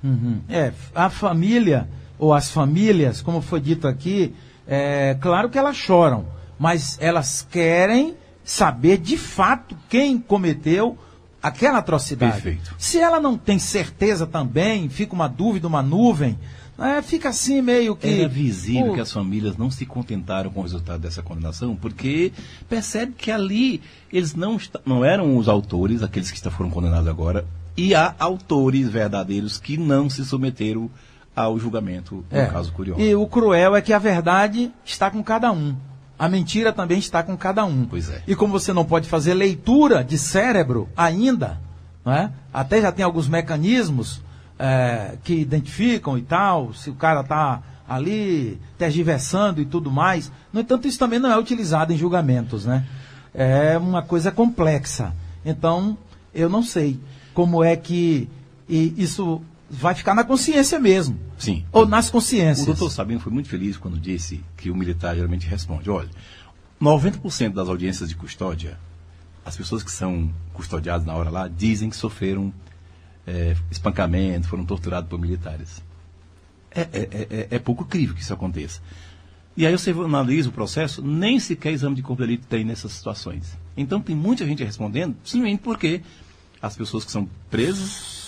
Uhum. A família, ou as famílias, como foi dito aqui, claro que elas choram, mas elas querem saber de fato quem cometeu aquela atrocidade. Perfeito. Se ela não tem certeza também, fica uma dúvida, uma nuvem, fica assim meio que... Era visível que as famílias não se contentaram com o resultado dessa condenação, porque percebe que ali eles não eram os autores, aqueles que foram condenados agora, e há autores verdadeiros que não se submeteram ao julgamento no caso Curió. E o cruel é que a verdade está com cada um. A mentira também está com cada um. Pois é. E como você não pode fazer leitura de cérebro ainda, não é? Até já tem alguns mecanismos que identificam e tal, se o cara está ali tergiversando e tudo mais. No entanto, isso também não é utilizado em julgamentos, né? É uma coisa complexa. Então, eu não sei como é que isso vai ficar na consciência mesmo. Sim. Ou nas consciências. O doutor Sabino foi muito feliz quando disse que o militar geralmente responde, olha, 90% das audiências de custódia, as pessoas que são custodiadas na hora lá, dizem que sofreram espancamento, foram torturados por militares. É pouco crível que isso aconteça. E aí você analisa o processo, nem sequer exame de corpo de delito tem nessas situações. Então tem muita gente respondendo, simplesmente porque as pessoas que são presas...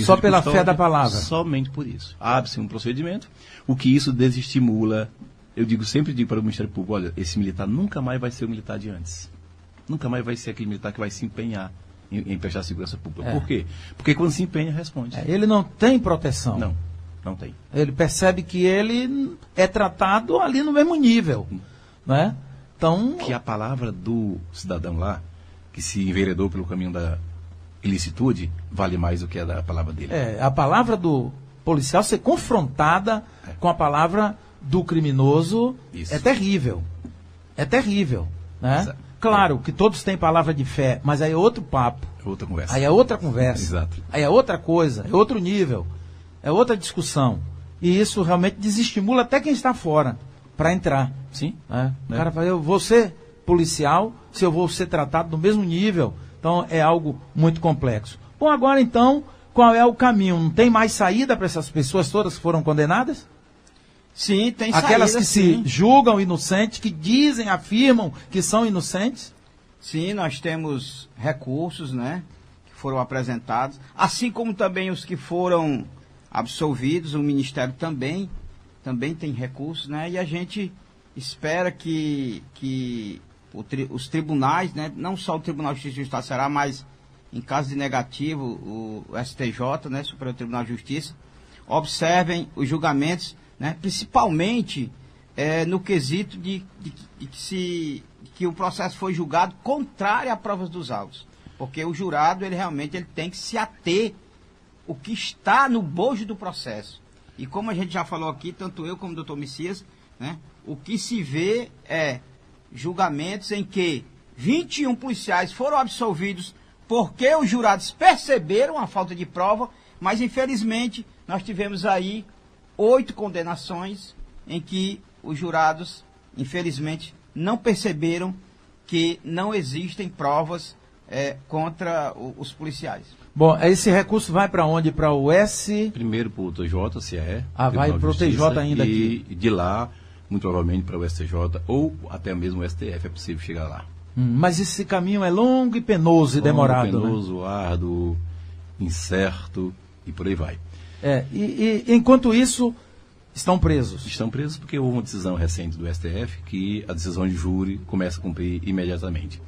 Só pela fé da palavra. Somente por isso. Abre-se um procedimento, o que isso desestimula. Sempre digo para o Ministério Público, olha, esse militar nunca mais vai ser o militar de antes. Nunca mais vai ser aquele militar que vai se empenhar em prestar segurança pública. Por quê? Porque quando se empenha, responde. Ele não tem proteção. Não tem. Ele percebe que ele é tratado ali no mesmo nível. Né? Então... Que a palavra do cidadão lá, que se enveredou pelo caminho da ilicitude, vale mais do que a da palavra dele. A palavra do policial ser confrontada com a palavra do criminoso. Isso. É terrível. É terrível. Né? Exato. Claro que todos têm palavra de fé, mas aí é outro papo. Outra conversa. Aí é outra conversa. Exato. Aí é outra coisa, é outro nível, é outra discussão. E isso realmente desestimula até quem está fora para entrar. Sim. Né? O cara fala, eu vou ser policial se eu vou ser tratado no mesmo nível. Então é algo muito complexo. Bom, agora então, qual é o caminho? Não tem mais saída para essas pessoas todas que foram condenadas? Sim, tem Aquelas saída, que se julgam inocentes, que dizem, afirmam que são inocentes? Sim, nós temos recursos, né, que foram apresentados, assim como também os que foram absolvidos, o Ministério também tem recursos, né, e a gente espera que os tribunais, né, não só o Tribunal de Justiça do Estado será, mas em caso de negativo, o STJ, né, Superior Tribunal de Justiça, observem os julgamentos, né, principalmente no quesito de que o processo foi julgado contrário a provas dos autos. Porque o jurado, ele realmente tem que se ater o que está no bojo do processo. E como a gente já falou aqui, tanto eu como o doutor Messias, né, o que se vê é julgamentos em que 21 policiais foram absolvidos porque os jurados perceberam a falta de prova, mas infelizmente nós tivemos aí 8 condenações em que os jurados, infelizmente, não perceberam que não existem provas contra os policiais. Bom, esse recurso vai para onde? Para o S? Primeiro para o TJ, se é. Vai para o TJ ainda aqui. E de lá, muito provavelmente para o STJ ou até mesmo o STF, é possível chegar lá. Mas esse caminho é longo e penoso e demorado. Penoso, né? Árduo, incerto e por aí vai. E enquanto isso, estão presos? Estão presos porque houve uma decisão recente do STF que a decisão de júri começa a cumprir imediatamente.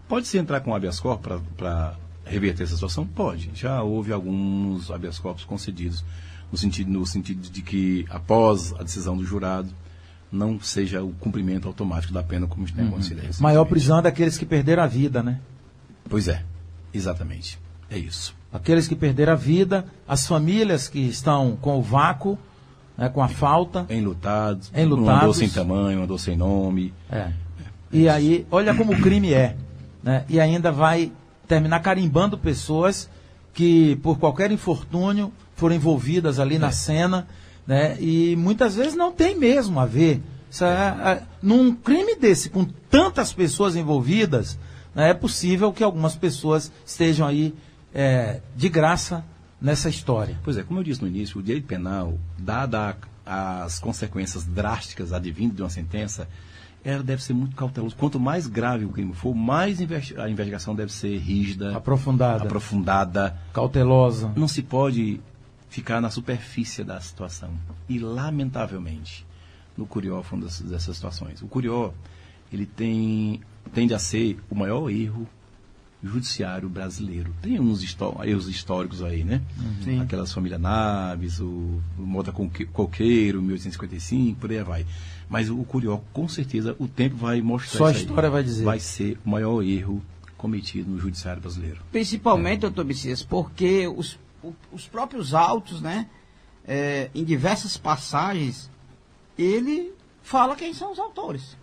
Pode-se entrar com habeas corpus para reverter essa situação? Pode. Já houve alguns habeas corpus concedidos no sentido de que, após a decisão do jurado, não seja o cumprimento automático da pena como tem acontecido recentemente. Maior prisão é daqueles que perderam a vida, né? Pois é, exatamente. É isso. Aqueles que perderam a vida, as famílias que estão com o vácuo, né, com a falta. Enlutados. Uma dor sem tamanho, uma dor sem nome. E aí, olha como o crime é. Né? E ainda vai terminar carimbando pessoas que, por qualquer infortúnio, foram envolvidas ali na cena, né? E muitas vezes não tem mesmo a ver. Num crime desse, com tantas pessoas envolvidas, né, é possível que algumas pessoas estejam aí de graça, nessa história? Pois é, como eu disse no início, o direito penal, dada as consequências drásticas advindas de uma sentença, ela deve ser muito cautelosa. Quanto mais grave o crime for, mais a investigação deve ser rígida, aprofundada, cautelosa. Não se pode ficar na superfície da situação. E, lamentavelmente, no Curió foi uma dessas situações. O Curió, ele tende a ser o maior erro judiciário brasileiro. Tem uns erros históricos aí, né? Sim. Aquelas famílias Naves, o Mota Coqueiro, 1855, por aí vai. Mas o Curió, com certeza, o tempo vai mostrar só a isso aí. história vai dizer. Vai ser o maior erro cometido no judiciário brasileiro. Principalmente, doutor Messias, porque os próprios autos, né, em diversas passagens, ele fala quem são os autores.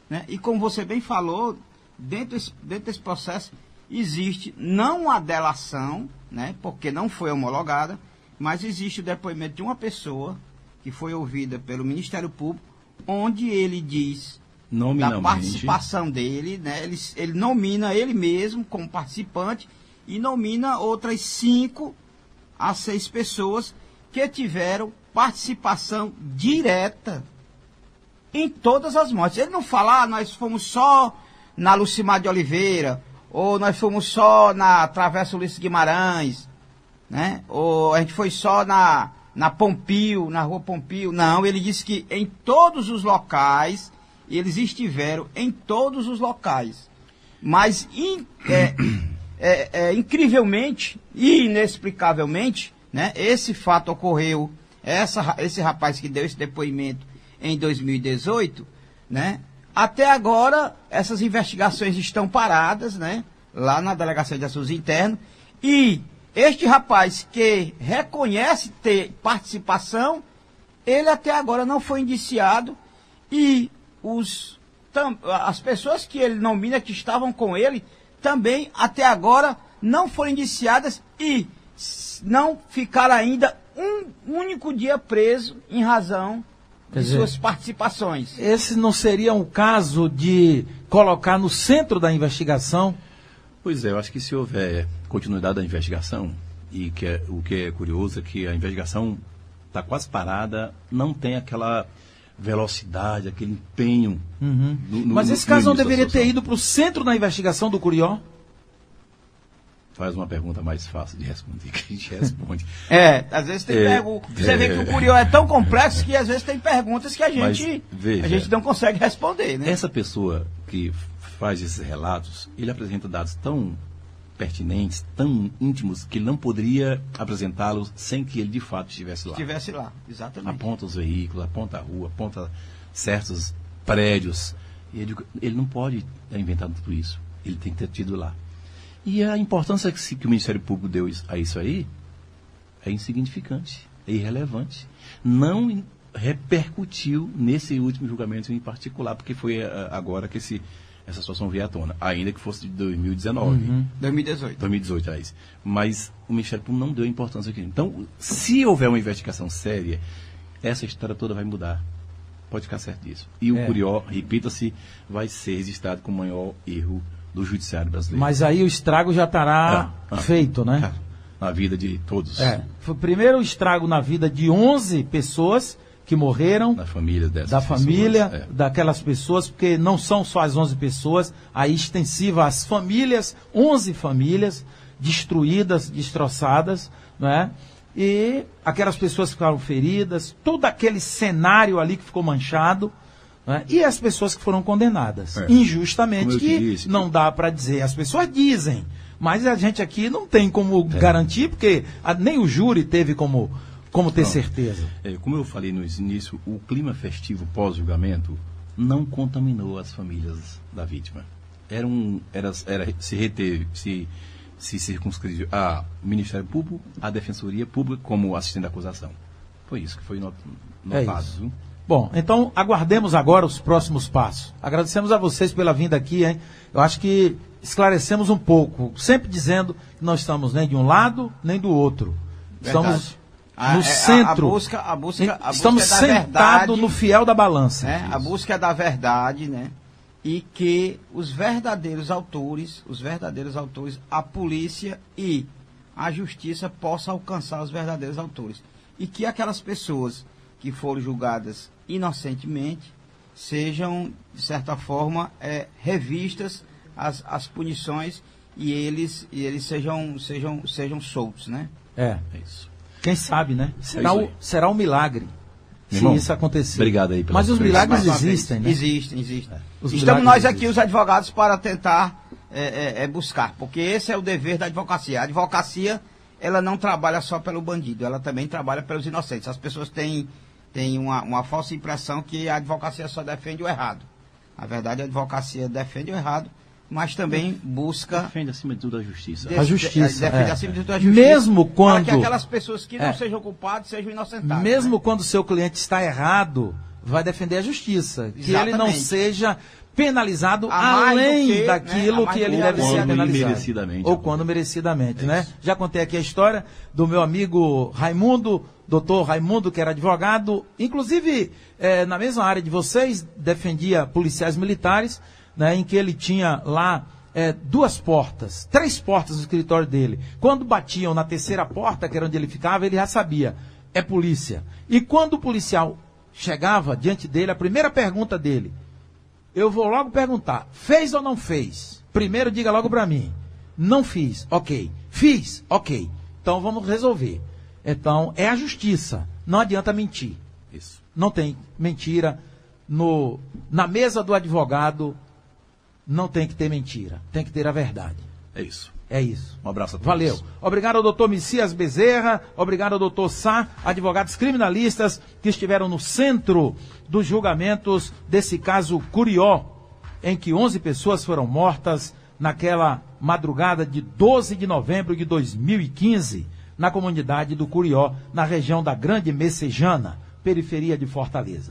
Né? E como você bem falou, dentro desse processo existe não a delação, né, porque não foi homologada, mas existe o depoimento de uma pessoa que foi ouvida pelo Ministério Público, onde ele diz da participação dele, né, ele nomina ele mesmo como participante e nomina outras 5 a 6 pessoas que tiveram participação direta em todas as mortes. Ele não fala, nós fomos só na Lucimar de Oliveira, ou nós fomos só na Travessa Ulisses Guimarães, né? Ou a gente foi só na Pompil, na Rua Pompil. Não, ele disse que em todos os locais, eles estiveram em todos os locais. Mas, incrivelmente e inexplicavelmente, né? Esse fato ocorreu, esse rapaz que deu esse depoimento em 2018, né? Até agora, essas investigações estão paradas, né? Lá na Delegacia de Assuntos Internos. E este rapaz que reconhece ter participação, ele até agora não foi indiciado. E as pessoas que ele nomina, que estavam com ele, também até agora não foram indiciadas e não ficaram ainda um único dia preso em razão de suas participações. Esse não seria um caso de colocar no centro da investigação? Pois é, eu acho que se houver continuidade da investigação, e o que é curioso é que a investigação está quase parada, não tem aquela velocidade, aquele empenho. Mas esse caso não deveria ter ido para o centro da investigação do Curió? Faz uma pergunta mais fácil de responder, que a gente responde. Às vezes tem você vê que o Curió é tão complexo que às vezes tem perguntas que a gente não consegue responder, né? Essa pessoa que faz esses relatos, ele apresenta dados tão pertinentes, tão íntimos, que ele não poderia apresentá-los sem que ele de fato estivesse lá. Estivesse lá, exatamente. Aponta os veículos, aponta a rua, aponta certos prédios. Ele não pode ter inventado tudo isso. Ele tem que ter tido lá. E a importância que o Ministério Público deu a isso aí é insignificante, é irrelevante. Não repercutiu nesse último julgamento em particular, porque foi agora que essa situação veio à tona, ainda que fosse de 2019. 2018, aliás. Mas o Ministério Público não deu importância aqui. Então, se houver uma investigação séria, essa história toda vai mudar. Pode ficar certo disso. E o Curió, repita-se, vai ser registrado como o maior erro do judiciário brasileiro. Mas aí o estrago já estará feito, né? Na vida de todos. Foi primeiro o estrago na vida de 11 pessoas que morreram. Da família dessas da família, pessoas, daquelas pessoas, porque não são só as 11 pessoas, aí extensiva às famílias, 11 famílias destruídas, destroçadas, não é? E aquelas pessoas que ficaram feridas, todo aquele cenário ali que ficou manchado, né? E as pessoas que foram condenadas injustamente, que não dá para dizer. As pessoas dizem, mas a gente aqui não tem como garantir, porque nem o júri teve como ter certeza. Como eu falei no início, o clima festivo pós-julgamento não contaminou as famílias da vítima. Se circunscreveu ao Ministério Público, à Defensoria Pública como assistente da acusação. Foi isso que foi notado. Viu? Bom, então aguardemos agora os próximos passos. Agradecemos a vocês pela vinda aqui, hein? Eu acho que esclarecemos um pouco, sempre dizendo que não estamos nem de um lado, nem do outro. Estamos no centro. Estamos sentados no fiel da balança. A busca da verdade, né? E que os verdadeiros autores, a polícia e a justiça possa alcançar os verdadeiros autores. E que aquelas pessoas que foram julgadas inocentemente sejam, de certa forma, revistas as punições e eles sejam soltos, né? É isso. Quem sabe, né? Será um milagre se irmão, isso acontecer. Obrigado aí pela Mas os milagres existem, né? Existem. milagres Estamos nós aqui, existem. os advogados, para tentar buscar, porque esse é o dever da advocacia. A advocacia, ela não trabalha só pelo bandido, ela também trabalha pelos inocentes. As pessoas têm uma falsa impressão que a advocacia só defende o errado. Na verdade, a advocacia defende o errado, mas também busca... Defende acima de tudo a justiça. A justiça. Defende acima de tudo a justiça. Mesmo quando... Para que aquelas pessoas que não sejam culpadas sejam inocentadas. Mesmo né? quando o seu cliente está errado, vai defender a justiça. Que Exatamente. ele não seja penalizado A mais além do que, daquilo né? A mais que ele do que deve ser quando penalizado. imerecidamente. Ou quando merecidamente, né? Isso. Já contei aqui a história do meu amigo Raimundo, doutor Raimundo, que era advogado, inclusive na mesma área de vocês, defendia policiais militares, né, em que ele tinha lá 3 portas no escritório dele. Quando batiam na terceira porta, que era onde ele ficava, ele já sabia, é polícia. E quando o policial chegava diante dele, a primeira pergunta dele, eu vou logo perguntar, fez ou não fez? Primeiro diga logo para mim, não fiz, ok. Fiz, ok. Então vamos resolver. Então é a justiça, não adianta mentir. Isso. Não tem mentira na mesa do advogado. Não tem que ter mentira, tem que ter a verdade. É isso. É isso. Um abraço a todos. Valeu. Obrigado ao doutor Messias Bezerra, obrigado ao doutor Sá, advogados criminalistas que estiveram no centro dos julgamentos desse caso Curió, em que 11 pessoas foram mortas naquela madrugada de 12 de novembro de 2015, na comunidade do Curió, na região da Grande Messejana, periferia de Fortaleza.